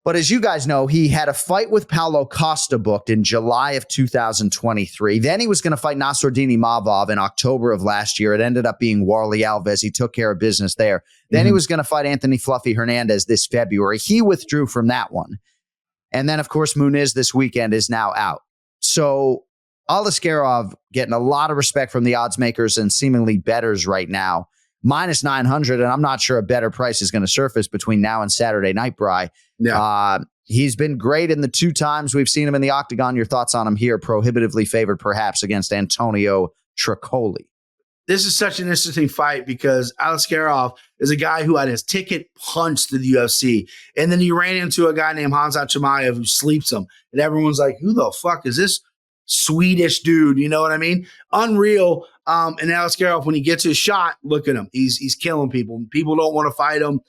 Speaker 7: But as you guys know, he had a fight with Paulo Costa booked in July of 2023. Then he was going to fight Nassourdine Imavov in October of last year. It ended up being Warley Alves. He took care of business there. Then he was going to fight Anthony Fluffy Hernandez this February. He withdrew from that one. And then, of course, Muniz this weekend is now out. So Alaskarov getting a lot of respect from the odds makers and seemingly bettors right now. Minus 900, and I'm not sure a better price is going to surface between now and Saturday night, Bri. Yeah. He's been great in the 2 times we've seen him in the octagon. Your thoughts on him here? Prohibitively favored, perhaps, against Antonio Tricoli.
Speaker 3: This is such an interesting fight because Alaskarov is a guy who had his ticket punched to the UFC, and then he ran into a guy named Hamzat Chimaev who sleeps him, and everyone's like, who the fuck is this Swedish dude? You know what I mean? Unreal. And Alaskarov, when he gets his shot, look at him. He's killing people. People don't want to fight him.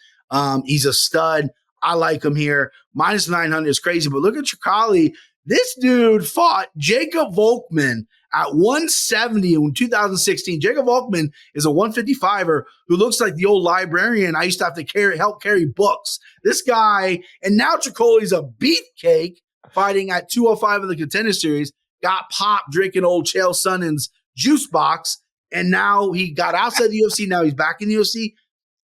Speaker 3: He's a stud. I like him here. Minus 900 is crazy. But look at Tricoli. This dude fought Jacob Volkman at 170 in 2016. Jacob Volkman is a 155er who looks like the old librarian I used to have to help carry books. This guy, and now Tricoli's a beefcake fighting at 205 in the Contender Series. Got popped drinking old Chael Sonnen's juice box, and now he got outside the UFC. Now he's back in the UFC.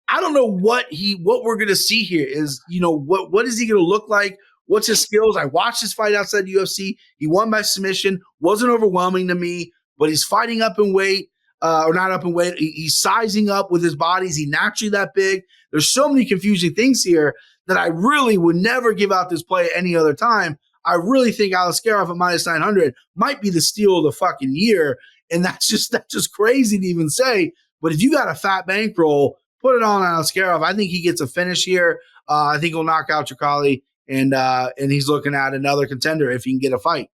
Speaker 3: I don't know what we're going to see here is, what is he going to look like? What's his skills? I watched his fight outside the UFC. He won by submission. Wasn't overwhelming to me, but he's fighting up in weight, or not up in weight. He's sizing up with his body. Is he naturally that big? There's so many confusing things here that I really would never give out this play any other time. I really think Alaskarov at minus 900 might be the steal of the fucking year. And that's just crazy to even say. But if you got a fat bankroll, put it on Alaskarov. I think he gets a finish here. I think he'll knock out Tricoli, and he's looking at another contender if he can get a fight.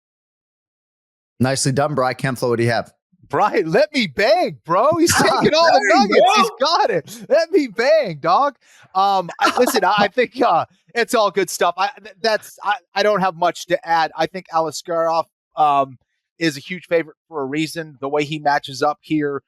Speaker 7: Nicely done, Bri. Kemflo, what do you have?
Speaker 8: Brian, let me bang, bro. He's taking all the nuggets. He's got it. Let me bang, dog. I think it's all good stuff. I don't have much to add. I think Alaskarov is a huge favorite for a reason. The way he matches up here,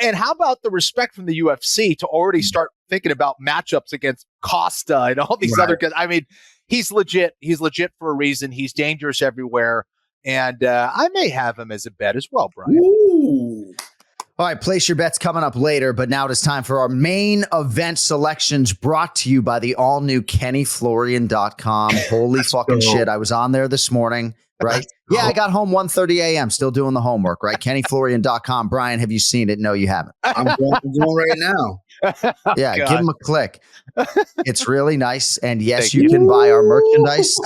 Speaker 8: and how about the respect from the UFC to already start thinking about matchups against Costa and all these other guys. I mean, he's legit. He's legit for a reason. He's dangerous everywhere. And I may have him as a bet as well, Brian.
Speaker 3: Ooh.
Speaker 7: All right, place your bets coming up later, but now it is time for our main event selections brought to you by the all-new KennyFlorian.com. Holy fucking shit. I was on there this morning, right? Yeah, I got home 1:30 a.m. Still doing the homework, right? KennyFlorian.com. Brian, have you seen it? No, you haven't.
Speaker 3: I'm going right now.
Speaker 7: Yeah, give him a click. It's really nice. And yes, you can buy our merchandise.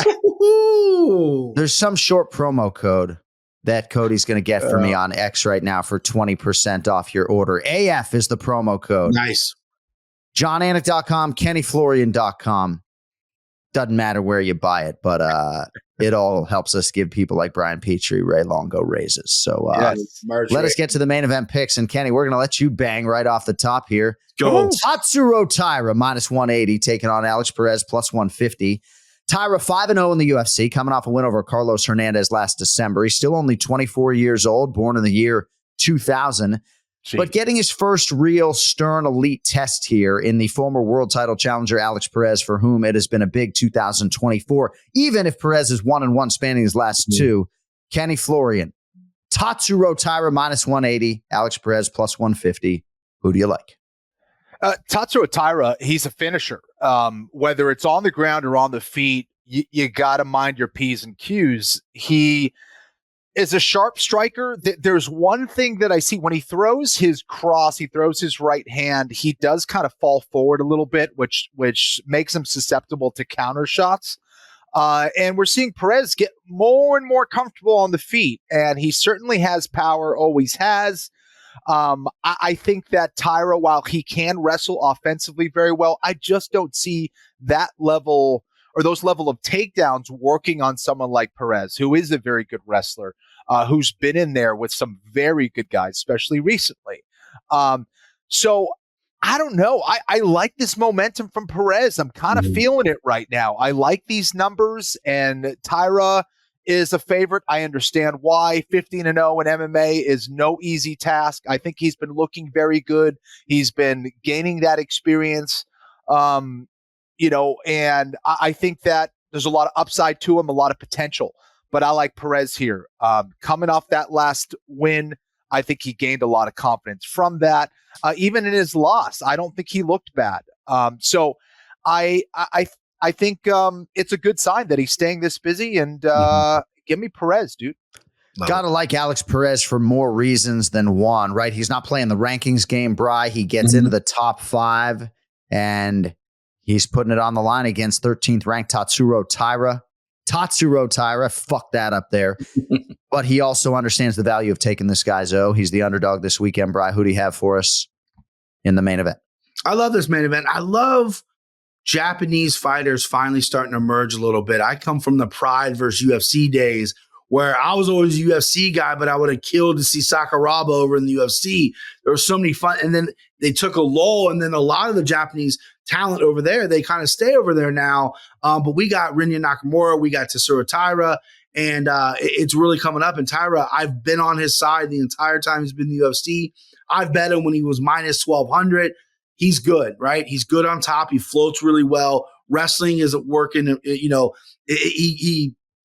Speaker 7: There's some short promo code that Cody's going to get for me on X right now for 20% off your order. AF is the promo code.
Speaker 3: Nice.
Speaker 7: JohnAnik.com, KennyFlorian.com. Doesn't matter where you buy it, but it all helps us give people like Brian Petrie, Ray Longo raises. So let us get to the main event picks. And Kenny, we're going to let you bang right off the top here.
Speaker 3: Go.
Speaker 7: Tatsuro Taira, minus 180, taking on Alex Perez, plus 150. Taira 5-0 in the UFC, coming off a win over Carlos Hernandez last December. He's still only 24 years old, born in the year 2000. But getting his first real stern elite test here in the former world title challenger Alex Perez, for whom it has been a big 2024, even if Perez is 1-1 spanning his last two. Kenny Florian, Tatsuro Taira minus 180, Alex Perez plus 150. Who do you like?
Speaker 8: Tatsuro Taira, he's a finisher. Whether it's on the ground or on the feet, you got to mind your P's and Q's. He is a sharp striker. There's one thing that I see when he throws his cross, he throws his right hand, he does kind of fall forward a little bit, which makes him susceptible to counter shots. And we're seeing Perez get more and more comfortable on the feet, and he certainly has power, always has. I think that Taira, while he can wrestle offensively very well, I just don't see that level or those level of takedowns working on someone like Perez, who is a very good wrestler, who's been in there with some very good guys, especially recently. So I don't know. I like this momentum from Perez. I'm kind of feeling it right now. I like these numbers, and Taira is a favorite. I understand why. 15-0 in MMA is no easy task. I think he's been looking very good. He's been gaining that experience, and I think that there's a lot of upside to him, a lot of potential. But I like Perez here. Coming off that last win, I think he gained a lot of confidence from that. Even in his loss, I don't think he looked bad. So I think it's a good sign that he's staying this busy. And give me Perez, dude.
Speaker 7: Gotta like Alex Perez for more reasons than one, right? He's not playing the rankings game, Bri. He gets into the top 5, and he's putting it on the line against 13th ranked Tatsuro Taira. Tatsuro Taira, fuck that up there. But he also understands the value of taking this guy's O. He's the underdog this weekend, Bri. Who do you have for us in the main event?
Speaker 3: I love this main event. I love Japanese fighters finally starting to emerge a little bit. I come from the Pride versus UFC days where I was always a UFC guy, but I would have killed to see Sakuraba over in the UFC. There was so many fun. And then they took a lull, and then a lot of the Japanese talent over there, they kind of stay over there now. But we got Rinya Nakamura, we got Tatsuro Taira, and it's really coming up. And Taira, I've been on his side the entire time he's been in the UFC. I've bet him when he was minus 1,200. He's good, right? He's good on top. He floats really well. Wrestling isn't working.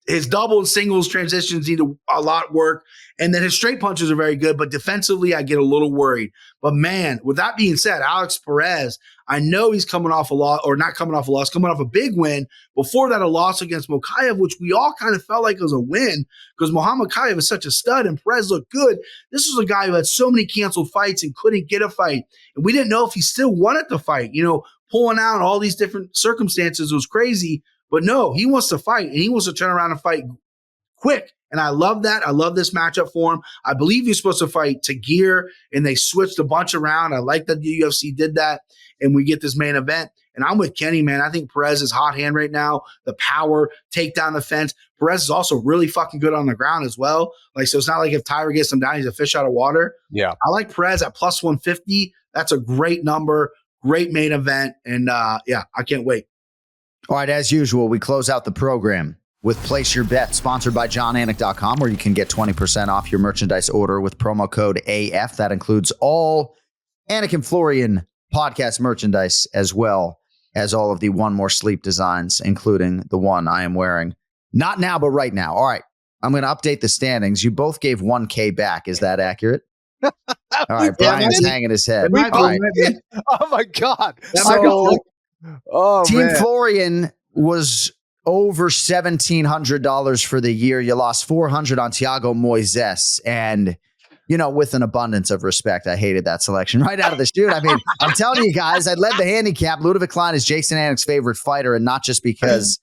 Speaker 3: His double and singles transitions need a lot work. And then his straight punches are very good, but defensively, I get a little worried. But man, with that being said, Alex Perez, I know he's coming off a loss, or not coming off a loss, coming off a big win. Before that, a loss against Mokaev, which we all kind of felt like was a win because Muhammad Mokaev is such a stud and Perez looked good. This was a guy who had so many canceled fights and couldn't get a fight. And we didn't know if he still wanted to fight. Pulling out all these different circumstances was crazy. But no, he wants to fight, and he wants to turn around and fight quick. And I love that. I love this matchup for him. I believe he's supposed to fight Tagir, and they switched a bunch around. I like that the UFC did that, and we get this main event. And I'm with Kenny, man. I think Perez is hot hand right now. The power, take down the fence. Perez is also really fucking good on the ground as well. So it's not like if Taira gets him down, he's a fish out of water.
Speaker 8: Yeah.
Speaker 3: I like Perez at plus 150. That's a great number. Great main event. And I can't wait.
Speaker 7: All right, as usual, we close out the program with Place Your Bet, sponsored by JohnAnik.com, where you can get 20% off your merchandise order with promo code AF. That includes all Anik and Florian podcast merchandise, as well as all of the One More Sleep designs, including the one I am wearing. Not now, but right now. All right, I'm going to update the standings. You both gave 1K back. Is that accurate? All right, Brian's hanging his head. All right.
Speaker 8: Oh, my God.
Speaker 7: So, Team
Speaker 8: man.
Speaker 7: Florian was over $1,700 for the year. You lost $400 on Thiago Moises. And, with an abundance of respect, I hated that selection right out of the chute. I mean, I'm telling you guys, I led the handicap. Ludovic Klein is Jason Anik's favorite fighter, and not just because,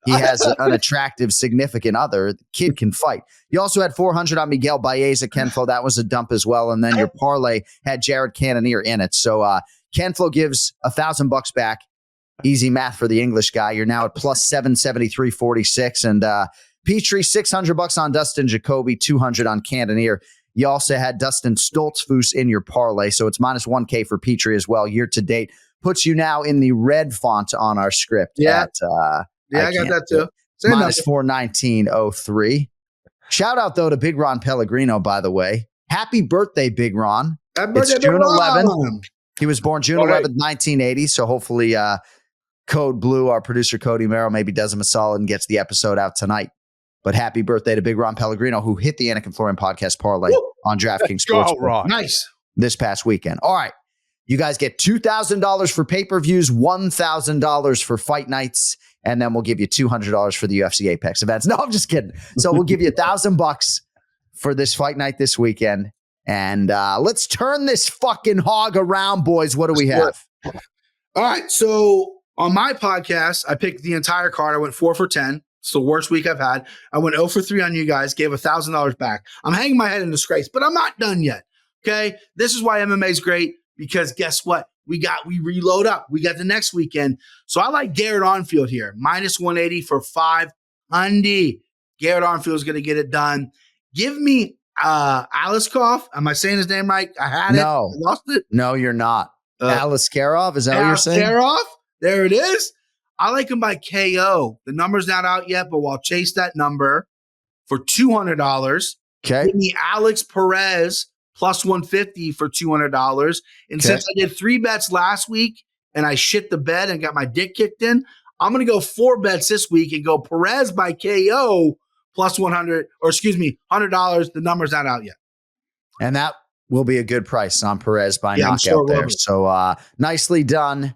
Speaker 7: he has an attractive, significant other. The kid can fight. You also had $400 on Miguel Baeza Kenflo. That was a dump as well. And then your parlay had Jared Cannonier in it. So Kenflo gives $1,000 back. Easy math for the English guy. You're now at plus 773.46. And Petrie, $600 on Dustin Jacoby, $200 on Cannonier. You also had Dustin Stoltzfus in your parlay. So it's minus 1K for Petrie as well. Year to date puts you now in the red font on our script.
Speaker 3: Yeah.
Speaker 7: I
Speaker 3: got that too.
Speaker 7: Minus 419.03. Shout out, though, to Big Ron Pellegrino, by the way. Happy birthday, Big Ron. It's June 11th. He was born June 11th, 1980. So hopefully Code Blue, our producer Cody Merrill, maybe does him a solid and gets the episode out tonight. But happy birthday to Big Ron Pellegrino, who hit the Anik and Florian podcast parlay on DraftKings Sportsbook
Speaker 3: Nice.
Speaker 7: this past weekend. All right. You guys get $2,000 for pay-per-views, $1,000 for fight nights, and then we'll give you $200 for the UFC Apex events. No, I'm just kidding. So we'll give you $1,000 for this fight night this weekend. And let's turn this fucking hog around, boys. What do we have?
Speaker 3: All right. So on my podcast, I picked the entire card. I went 4 for 10. It's the worst week I've had. I went 0 for 3 on you guys, gave $1,000 back. I'm hanging my head in disgrace, but I'm not done yet. Okay. This is why MMA is great, because guess what? We reload up. We got the next weekend. So I like Garrett Armfield here. Minus 180 for 500. Garrett Armfield is going to get it done. Give me Aliskov. Am I saying his name right? I had it. I lost it.
Speaker 7: No, you're not. Aliskerov, is that what you're saying?
Speaker 3: Aliskerov. There it is. I like him by KO. The number's not out yet, but we'll chase that number for $200.
Speaker 7: Okay.
Speaker 3: Give me Alex Perez plus 150 for $200. And since I did 3 bets last week and I shit the bed and got my dick kicked in, I'm going to go 4 bets this week and go Perez by KO plus $100. The number's not out yet.
Speaker 7: And that will be a good price on Perez by knockout there. So nicely done.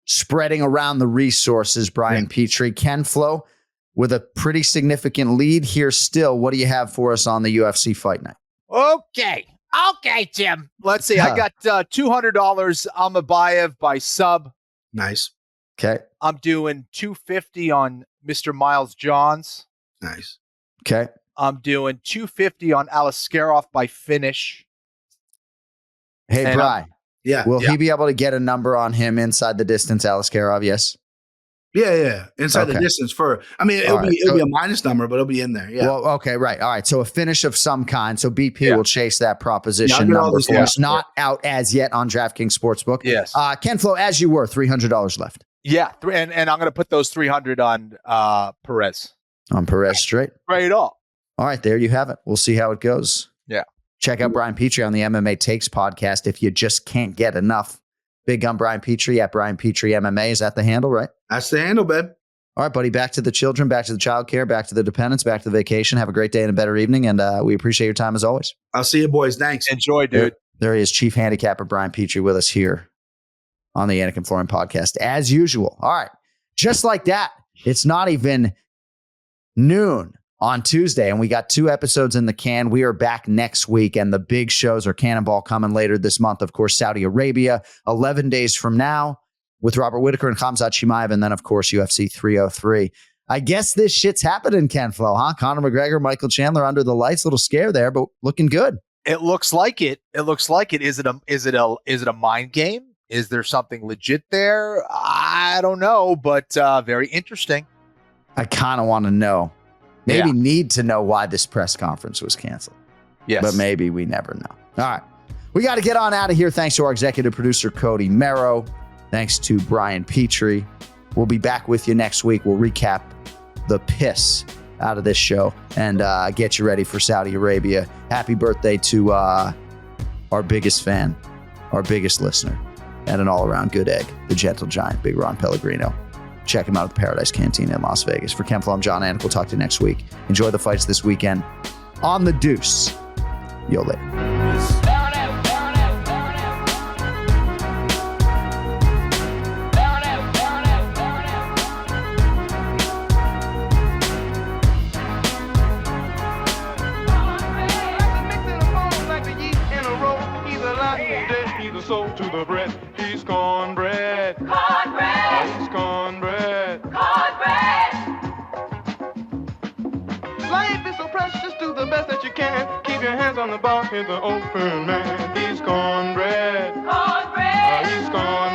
Speaker 7: Spreading around the resources, Brian Petrie. Ken Flo with a pretty significant lead here still. What do you have for us on the UFC Fight Night?
Speaker 8: Okay, Jim. Let's see. I got $200 on Mabayev by sub.
Speaker 3: Nice.
Speaker 7: Okay.
Speaker 8: I'm doing $250 on Mr. Miles Johns.
Speaker 3: Nice.
Speaker 7: Okay.
Speaker 8: I'm doing $250 on Aliskerov by finish.
Speaker 7: Hey, Bri. Will he be able to get a number on him inside the distance, Aliskerov? Yes.
Speaker 3: Yeah. Inside the distance it'll be a minus number, but it'll be in there. Yeah.
Speaker 7: Well, okay, right. All right. So a finish of some kind. So BP will chase that proposition number for us. Not out as yet on DraftKings Sportsbook.
Speaker 8: Yes.
Speaker 7: Ken Flo, as you were, $300 left.
Speaker 8: Yeah. And I'm going to put those $300 on Perez.
Speaker 7: On Perez straight.
Speaker 8: Straight up.
Speaker 7: All right. There you have it. We'll see how it goes.
Speaker 8: Yeah.
Speaker 7: Check out Brian Petrie on the MMA Takes podcast if you just can't get enough. Big Gun Brian Petrie at Brian Petrie MMA. Is that the handle, right?
Speaker 3: That's the handle, babe.
Speaker 7: All right, buddy. Back to the children, back to the childcare, back to the dependents, back to the vacation. Have a great day and a better evening, and we appreciate your time as always.
Speaker 3: I'll see you, boys. Thanks.
Speaker 8: Enjoy, dude.
Speaker 7: There he is, Chief Handicapper Brian Petrie with us here on the Anik and Florian podcast, as usual. All right, just like that, it's not even noon on Tuesday, and we got 2 episodes in the can. We are back next week, and the big shows are Cannonball coming later this month. Of course, Saudi Arabia, 11 days from now with Robert Whitaker and Khamzat Chimaev, and then, of course, UFC 303. I guess this shit's happening, Ken Flo, huh? Conor McGregor, Michael Chandler under the lights. A little scare there, but looking good.
Speaker 8: It looks like it. Is it a mind game? Is there something legit there? I don't know, but very interesting.
Speaker 7: I kind of want to know. Maybe need to know why this press conference was canceled.
Speaker 8: Yes.
Speaker 7: But maybe we never know. All right. We got to get on out of here. Thanks to our executive producer, Cody Merrow. Thanks to Brian Petrie. We'll be back with you next week. We'll recap the piss out of this show and get you ready for Saudi Arabia. Happy birthday to our biggest fan, our biggest listener, and an all-around good egg, the gentle giant, Big Ron Pellegrino. Check him out at the Paradise Cantina in Las Vegas. For Ken Flo, I'm John Anik. We'll talk to you next week. Enjoy the fights this weekend on the Deuce. Yo, later.
Speaker 4: To the bread, he's cornbread.
Speaker 5: Cornbread!
Speaker 4: He's cornbread.
Speaker 5: Cornbread!
Speaker 4: Life is so precious, do the best that you can. Keep your hands on the bar, hit the open man. He's cornbread.
Speaker 5: Cornbread!
Speaker 4: He's cornbread.